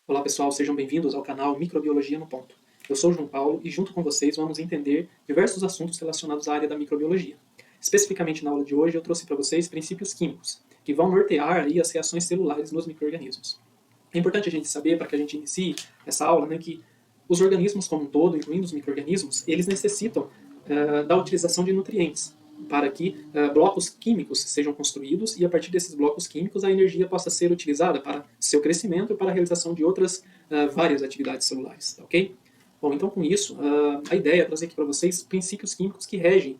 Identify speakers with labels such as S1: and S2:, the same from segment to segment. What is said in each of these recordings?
S1: Olá pessoal, sejam bem-vindos ao canal Microbiologia no Ponto. Eu sou o João Paulo e junto com vocês vamos entender diversos assuntos relacionados à área da microbiologia. Especificamente na aula de hoje eu trouxe para vocês princípios químicos, que vão nortear aí as reações celulares nos micro-organismos. É importante a gente saber, para que a gente inicie essa aula, né, que os organismos como um todo, incluindo os micro-organismos, eles necessitam da utilização de nutrientes, para que blocos químicos sejam construídos e a partir desses blocos químicos a energia possa ser utilizada para seu crescimento e para a realização de outras várias atividades celulares, tá ok? Bom, então com isso, a ideia é trazer aqui para vocês princípios químicos que regem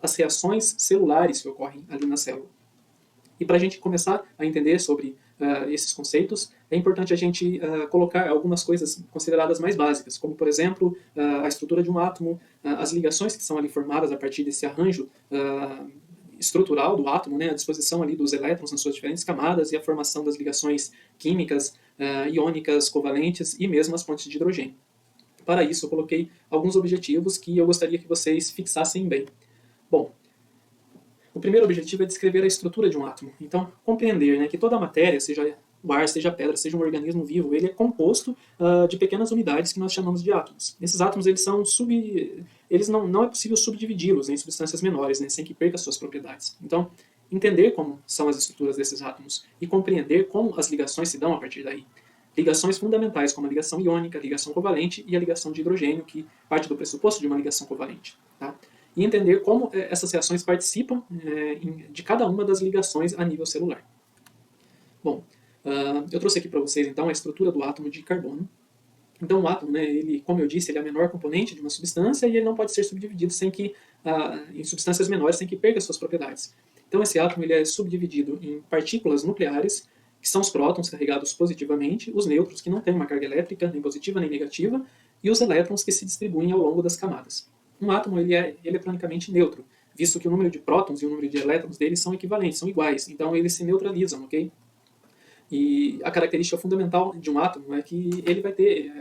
S1: as reações celulares que ocorrem ali na célula. E para a gente começar a entender sobre esses conceitos, é importante a gente colocar algumas coisas consideradas mais básicas, como, por exemplo, a estrutura de um átomo, as ligações que são ali formadas a partir desse arranjo estrutural do átomo, né, a disposição ali dos elétrons nas suas diferentes camadas e a formação das ligações químicas, iônicas, covalentes e mesmo as pontes de hidrogênio. Para isso, eu coloquei alguns objetivos que eu gostaria que vocês fixassem bem. Bom, o primeiro objetivo é descrever a estrutura de um átomo. Então, compreender, né, que toda a matéria, seja o ar, seja a pedra, seja um organismo vivo, ele é composto de pequenas unidades que nós chamamos de átomos. Esses átomos, eles não é possível subdividi-los em substâncias menores, né, sem que perca suas propriedades. Então, entender como são as estruturas desses átomos e compreender como as ligações se dão a partir daí. Ligações fundamentais, como a ligação iônica, a ligação covalente e a ligação de hidrogênio, que parte do pressuposto de uma ligação covalente. Tá? E entender como essas reações participam de cada uma das ligações a nível celular. Bom, eu trouxe aqui para vocês então a estrutura do átomo de carbono. Então o átomo, né, ele, como eu disse, ele é a menor componente de uma substância e ele não pode ser subdividido em substâncias menores sem que perca suas propriedades. Então esse átomo ele é subdividido em partículas nucleares, que são os prótons carregados positivamente, os nêutrons que não têm uma carga elétrica, nem positiva nem negativa, e os elétrons que se distribuem ao longo das camadas. Um átomo ele é eletronicamente neutro, visto que o número de prótons e o número de elétrons dele são equivalentes, são iguais, então eles se neutralizam, ok? E a característica fundamental de um átomo é que ele vai ter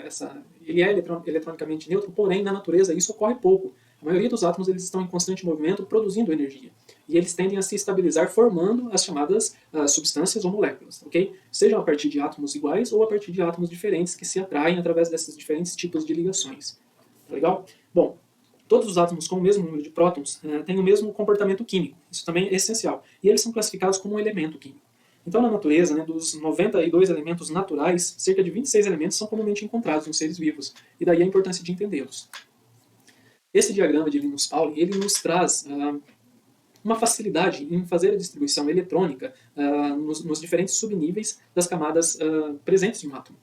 S1: ele é eletronicamente neutro, porém na natureza isso ocorre pouco. A maioria dos átomos eles estão em constante movimento, produzindo energia. E eles tendem a se estabilizar formando as chamadas substâncias ou moléculas, ok? Sejam a partir de átomos iguais ou a partir de átomos diferentes que se atraem através desses diferentes tipos de ligações. Tá legal? Bom, todos os átomos com o mesmo número de prótons têm o mesmo comportamento químico. Isso também é essencial. E eles são classificados como um elemento químico. Então, na natureza, né, dos 92 elementos naturais, cerca de 26 elementos são comumente encontrados nos seres vivos. E daí a importância de entendê-los. Esse diagrama de Linus-Pauling, ele nos traz uma facilidade em fazer a distribuição eletrônica nos diferentes subníveis das camadas presentes em um átomo.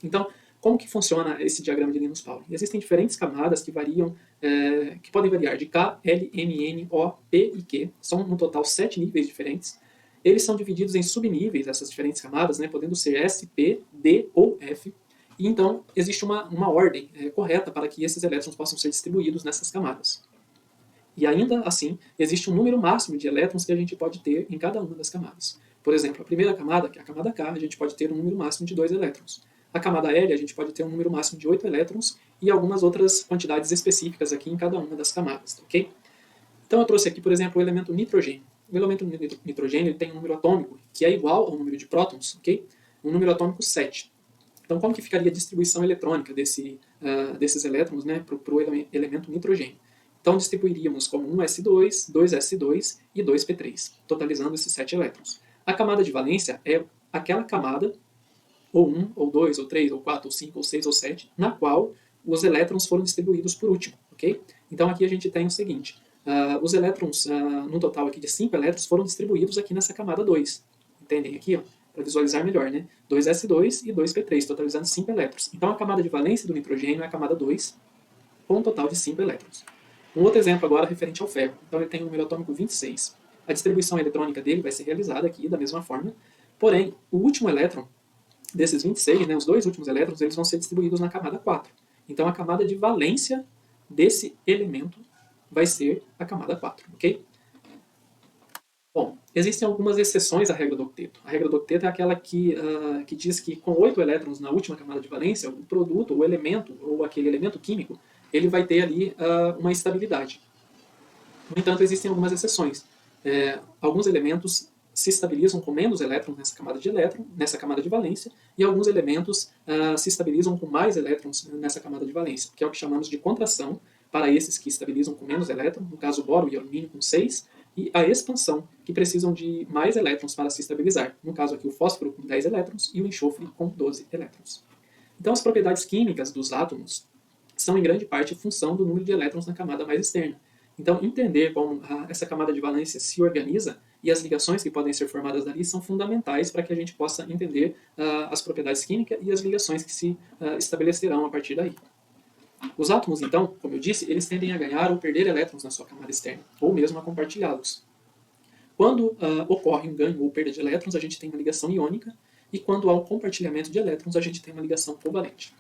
S1: Então, como que funciona esse diagrama de Linus-Pauling? Existem diferentes camadas que variam, que podem variar de K, L, M, N, O, P e Q. São no total 7 níveis diferentes. Eles são divididos em subníveis, essas diferentes camadas, né, podendo ser S, P, D ou F. E então existe uma ordem correta para que esses elétrons possam ser distribuídos nessas camadas. E ainda assim, existe um número máximo de elétrons que a gente pode ter em cada uma das camadas. Por exemplo, a primeira camada, que é a camada K, a gente pode ter um número máximo de 2 elétrons. A camada L, a gente pode ter um número máximo de 8 elétrons e algumas outras quantidades específicas aqui em cada uma das camadas, ok? Então eu trouxe aqui, por exemplo, o elemento nitrogênio. O elemento nitrogênio ele tem um número atômico que é igual ao número de prótons, ok? Um número atômico 7. Então como que ficaria a distribuição eletrônica desses elétrons, né, para o elemento nitrogênio? Então distribuiríamos como 1s2, 2s2 e 2p3, totalizando esses 7 elétrons. A camada de valência é aquela camada, ou 1, ou 2, ou 3, ou 4, ou 5, ou 6, ou 7, na qual os elétrons foram distribuídos por último, ok? Então aqui a gente tem o seguinte, os elétrons, no total aqui de 5 elétrons, foram distribuídos aqui nessa camada 2. Entendem aqui, ó? Para visualizar melhor, né? 2s2 e 2p3, totalizando 5 elétrons. Então a camada de valência do nitrogênio é a camada 2, com um total de 5 elétrons. Um outro exemplo agora referente ao ferro. Então ele tem um número atômico 26. A distribuição eletrônica dele vai ser realizada aqui da mesma forma, porém o último elétron desses 26, né, os dois últimos elétrons, eles vão ser distribuídos na camada 4. Então a camada de valência desse elemento vai ser a camada 4, ok? Bom, existem algumas exceções à regra do octeto. A regra do octeto é aquela que diz que com 8 elétrons na última camada de valência, o produto, o elemento, ou aquele elemento químico, ele vai ter ali uma estabilidade. No entanto, existem algumas exceções. Alguns elementos se estabilizam com menos elétrons nessa camada de valência, e alguns elementos se estabilizam com mais elétrons nessa camada de valência, que é o que chamamos de contração para esses que estabilizam com menos elétrons, no caso o boro e o alumínio com 6, e a expansão, que precisam de mais elétrons para se estabilizar, no caso aqui o fósforo com 10 elétrons e o enxofre com 12 elétrons. Então as propriedades químicas dos átomos são em grande parte função do número de elétrons na camada mais externa. Então, entender como essa camada de valência se organiza e as ligações que podem ser formadas dali são fundamentais para que a gente possa entender as propriedades químicas e as ligações que se estabelecerão a partir daí. Os átomos, então, como eu disse, eles tendem a ganhar ou perder elétrons na sua camada externa, ou mesmo a compartilhá-los. Quando ocorre um ganho ou perda de elétrons, a gente tem uma ligação iônica, e quando há um compartilhamento de elétrons, a gente tem uma ligação covalente.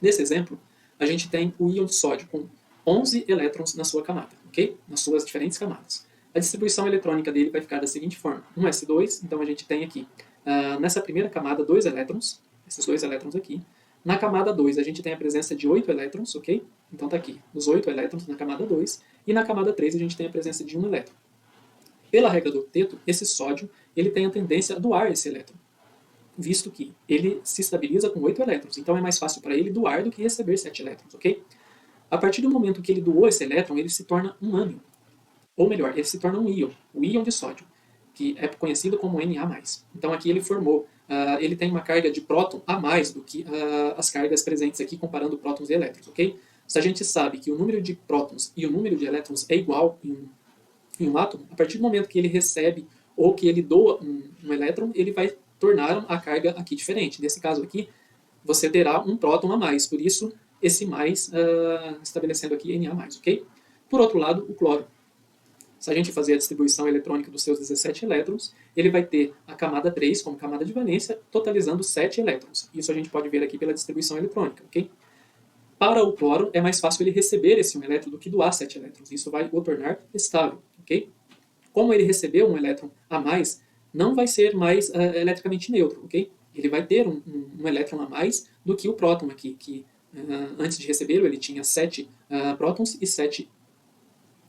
S1: Nesse exemplo, a gente tem o íon de sódio com 11 elétrons na sua camada, ok? Nas suas diferentes camadas. A distribuição eletrônica dele vai ficar da seguinte forma: um S2, então a gente tem aqui, nessa primeira camada, 2 elétrons, esses 2 elétrons aqui. Na camada 2, a gente tem a presença de 8 elétrons, ok? Então está aqui, os 8 elétrons na camada 2, e na camada 3 a gente tem a presença de 1 elétron. Pela regra do octeto, esse sódio ele tem a tendência a doar esse elétron, visto que ele se estabiliza com 8 elétrons, então é mais fácil para ele doar do que receber 7 elétrons, ok? A partir do momento que ele doou esse elétron, ele se torna um ânion. Ou melhor, ele se torna um íon, o íon de sódio, que é conhecido como Na+. Então aqui ele formou, ele tem uma carga de próton a mais do que as cargas presentes aqui, comparando prótons e elétrons, ok? Se a gente sabe que o número de prótons e o número de elétrons é igual em um átomo, a partir do momento que ele recebe ou que ele doa um elétron, ele vai tornar a carga aqui diferente. Nesse caso aqui, você terá um próton a mais, por isso esse mais estabelecendo aqui Na+, ok? Por outro lado, o cloro. Se a gente fazer a distribuição eletrônica dos seus 17 elétrons, ele vai ter a camada 3 como camada de valência, totalizando 7 elétrons. Isso a gente pode ver aqui pela distribuição eletrônica, ok? Para o cloro, é mais fácil ele receber esse 1 elétron do que doar 7 elétrons. Isso vai o tornar estável, ok? Como ele recebeu um elétron a mais, não vai ser mais eletricamente neutro, ok? Ele vai ter um elétron a mais do que o próton aqui, que antes de recebê-lo ele tinha 7 prótons e 7,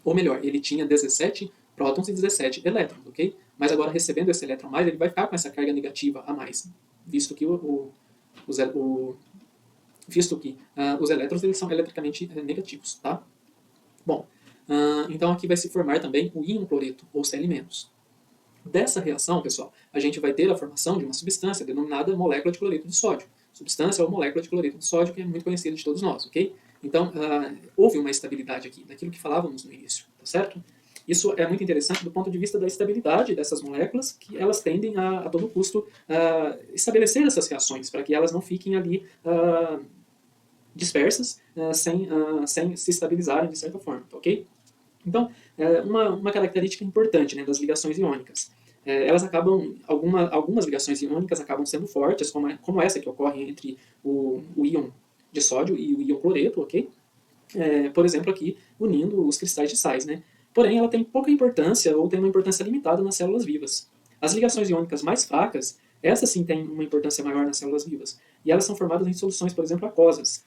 S1: ou melhor, ele tinha 17 prótons e 17 elétrons, ok? Mas agora recebendo esse elétron a mais, ele vai ficar com essa carga negativa a mais, visto que os elétrons eles são eletricamente negativos, tá? Bom, então aqui vai se formar também o íon cloreto, ou Cl-. Dessa reação, pessoal, a gente vai ter a formação de uma substância denominada molécula de cloreto de sódio. Substância ou molécula de cloreto de sódio, que é muito conhecida de todos nós, ok? Então, houve uma estabilidade aqui, daquilo que falávamos no início, tá certo? Isso é muito interessante do ponto de vista da estabilidade dessas moléculas, que elas tendem a todo custo estabelecer essas reações, para que elas não fiquem ali dispersas, sem se estabilizarem de certa forma, ok? Então, uma característica importante, né, das ligações iônicas. Elas acabam, algumas ligações iônicas acabam sendo fortes, como essa que ocorre entre o íon de sódio e o íon cloreto, ok? Por exemplo, aqui, unindo os cristais de sais, né? Porém, ela tem pouca importância ou tem uma importância limitada nas células vivas. As ligações iônicas mais fracas, essas sim têm uma importância maior nas células vivas. E elas são formadas em soluções, por exemplo, aquosas.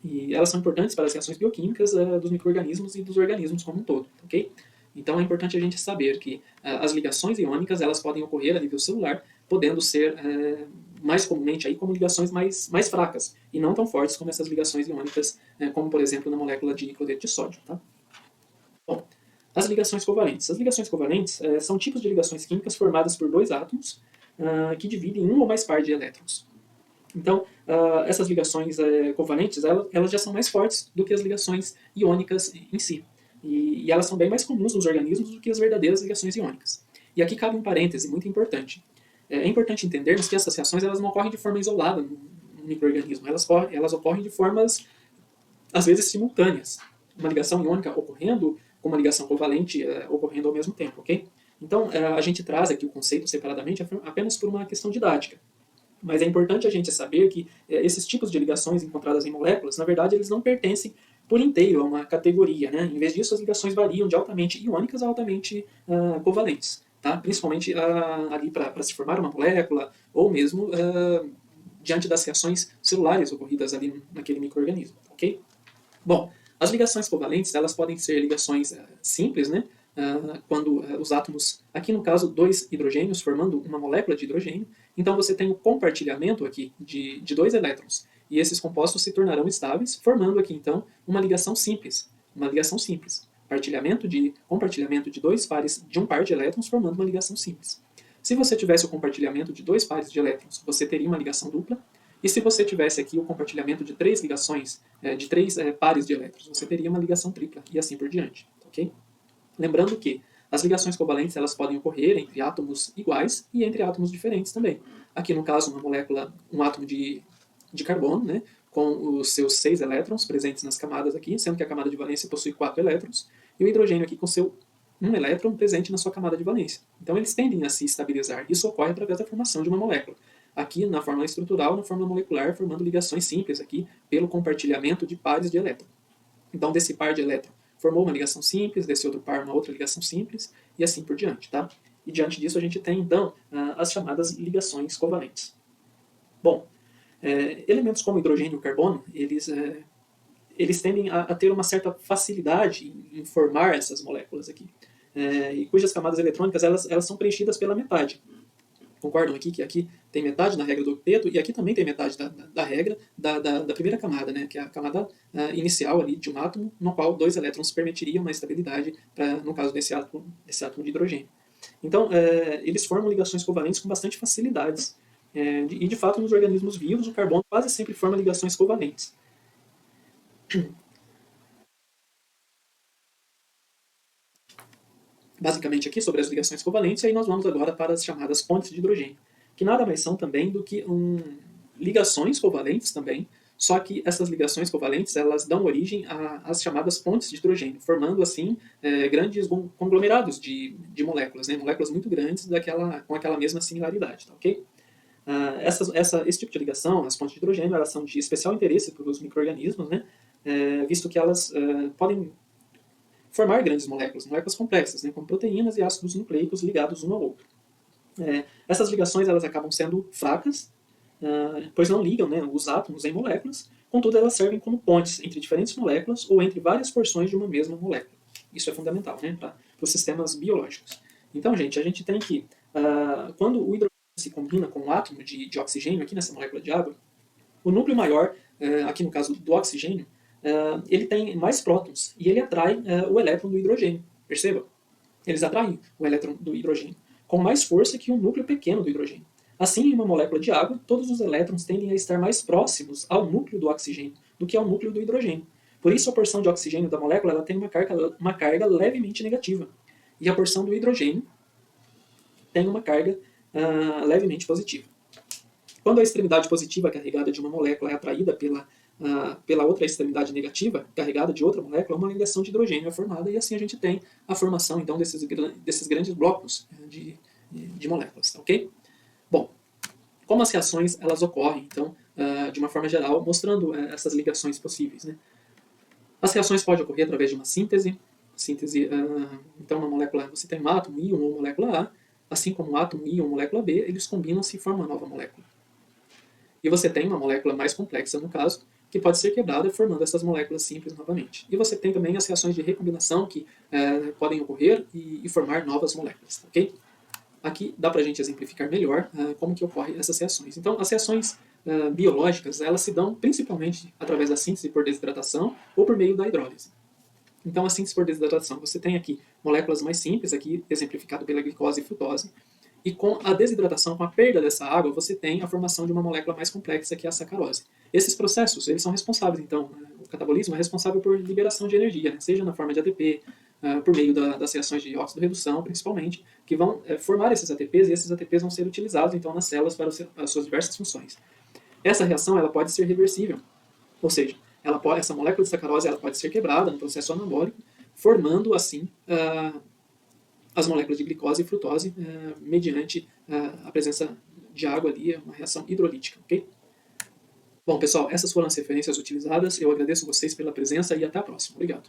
S1: E elas são importantes para as reações bioquímicas dos micro-organismos e dos organismos como um todo, ok? Então é importante a gente saber que as ligações iônicas elas podem ocorrer a nível celular, podendo ser mais comumente aí como ligações mais fracas e não tão fortes como essas ligações iônicas, como por exemplo na molécula de cloreto de sódio, tá? Bom, as ligações covalentes. As ligações covalentes são tipos de ligações químicas formadas por dois átomos que dividem um ou mais par de elétrons. Então, essas ligações covalentes, elas já são mais fortes do que as ligações iônicas em si. E elas são bem mais comuns nos organismos do que as verdadeiras ligações iônicas. E aqui cabe um parêntese muito importante. É importante entendermos que essas reações elas não ocorrem de forma isolada no micro-organismo. Elas ocorrem de formas, às vezes, simultâneas. Uma ligação iônica ocorrendo com uma ligação covalente ocorrendo ao mesmo tempo, ok? Então, a gente traz aqui o conceito separadamente apenas por uma questão didática. Mas é importante a gente saber que esses tipos de ligações encontradas em moléculas, na verdade, eles não pertencem por inteiro a uma categoria, né? Em vez disso, as ligações variam de altamente iônicas a altamente covalentes, tá? Principalmente ali para se formar uma molécula ou mesmo diante das reações celulares ocorridas ali naquele micro-organismo, ok? Bom, as ligações covalentes, elas podem ser ligações simples, né? quando os átomos, aqui no caso, dois hidrogênios formando uma molécula de hidrogênio, então você tem o compartilhamento aqui de dois elétrons, e esses compostos se tornarão estáveis, formando aqui então uma ligação simples. Uma ligação simples. Compartilhamento de dois pares de um par de elétrons formando uma ligação simples. Se você tivesse o compartilhamento de dois pares de elétrons, você teria uma ligação dupla. E se você tivesse aqui o compartilhamento de três ligações, de três pares de elétrons, você teria uma ligação tripla e assim por diante. Okay? Lembrando que as ligações covalentes elas podem ocorrer entre átomos iguais e entre átomos diferentes também. Aqui no caso, uma molécula, um átomo de carbono, né, com os seus 6 elétrons presentes nas camadas aqui, sendo que a camada de valência possui 4 elétrons, e o hidrogênio aqui com seu 1 elétron presente na sua camada de valência. Então eles tendem a se estabilizar. Isso ocorre através da formação de uma molécula. Aqui na fórmula estrutural, na fórmula molecular, formando ligações simples aqui pelo compartilhamento de pares de elétron. Então desse par de elétron formou uma ligação simples, desse outro par uma outra ligação simples, e assim por diante. Tá? E diante disso a gente tem então as chamadas ligações covalentes. Bom, elementos como hidrogênio e carbono, eles tendem a ter uma certa facilidade em formar essas moléculas aqui, e cujas camadas eletrônicas elas são preenchidas pela metade. Concordam aqui que aqui tem metade da regra do octeto e aqui também tem metade da regra da primeira camada, né, que é a camada inicial ali de um átomo, no qual 2 elétrons permitiriam uma estabilidade, no caso desse átomo de hidrogênio. Então, eles formam ligações covalentes com bastante facilidades. E, de fato, nos organismos vivos, o carbono quase sempre forma ligações covalentes. Basicamente aqui sobre as ligações covalentes, e aí nós vamos agora para as chamadas pontes de hidrogênio, que nada mais são também do que ligações covalentes também, só que essas ligações covalentes elas dão origem às chamadas pontes de hidrogênio, formando assim grandes conglomerados de moléculas, né? Moléculas muito grandes com aquela mesma similaridade, tá ok? Esse tipo de ligação, as pontes de hidrogênio, elas são de especial interesse para os micro-organismos, né? Visto que elas podem formar grandes moléculas complexas, né, como proteínas e ácidos nucleicos ligados um ao outro. Essas ligações elas acabam sendo fracas, pois não ligam, né, os átomos em moléculas, contudo elas servem como pontes entre diferentes moléculas ou entre várias porções de uma mesma molécula. Isso é fundamental, né, para os sistemas biológicos. Então, gente, a gente tem que, quando o hidrogênio se combina com um átomo de oxigênio, aqui nessa molécula de água, o núcleo maior, aqui no caso do oxigênio, ele tem mais prótons e ele atrai o elétron do hidrogênio. Perceba? Eles atraem o elétron do hidrogênio com mais força que um núcleo pequeno do hidrogênio. Assim, em uma molécula de água, todos os elétrons tendem a estar mais próximos ao núcleo do oxigênio do que ao núcleo do hidrogênio. Por isso, a porção de oxigênio da molécula ela tem uma carga levemente negativa. E a porção do hidrogênio tem uma carga levemente positiva. Quando a extremidade positiva carregada de uma molécula é atraída pela outra extremidade negativa, carregada de outra molécula, uma ligação de hidrogênio é formada e assim a gente tem a formação então desses grandes blocos de moléculas, ok? Bom, como as reações elas ocorrem então de uma forma geral, mostrando essas ligações possíveis, né? As reações podem ocorrer através de uma síntese, então uma molécula, você tem um átomo íon ou molécula A, assim como um átomo íon ou molécula B, eles combinam-se e formam uma nova molécula. E você tem uma molécula mais complexa, no caso, que pode ser quebrada formando essas moléculas simples novamente. E você tem também as reações de recombinação que podem ocorrer e formar novas moléculas, ok? Aqui dá para a gente exemplificar melhor como que ocorrem essas reações. Então, as reações biológicas, elas se dão principalmente através da síntese por desidratação ou por meio da hidrólise. Então, a síntese por desidratação, você tem aqui moléculas mais simples, aqui exemplificado pela glicose e frutose, e com a desidratação, com a perda dessa água, você tem a formação de uma molécula mais complexa, que é a sacarose. Esses processos, eles são responsáveis, então, o catabolismo é responsável por liberação de energia, né? Seja na forma de ATP, por meio das reações de óxido-redução, principalmente, que vão formar esses ATPs, e esses ATPs vão ser utilizados, então, nas células para as suas diversas funções. Essa reação, ela pode ser reversível, ou seja, essa molécula de sacarose ela pode ser quebrada no processo anabólico, formando, assim, as moléculas de glicose e frutose mediante a presença de água ali, uma reação hidrolítica, ok? Bom, pessoal, essas foram as referências utilizadas. Eu agradeço vocês pela presença e até a próxima. Obrigado.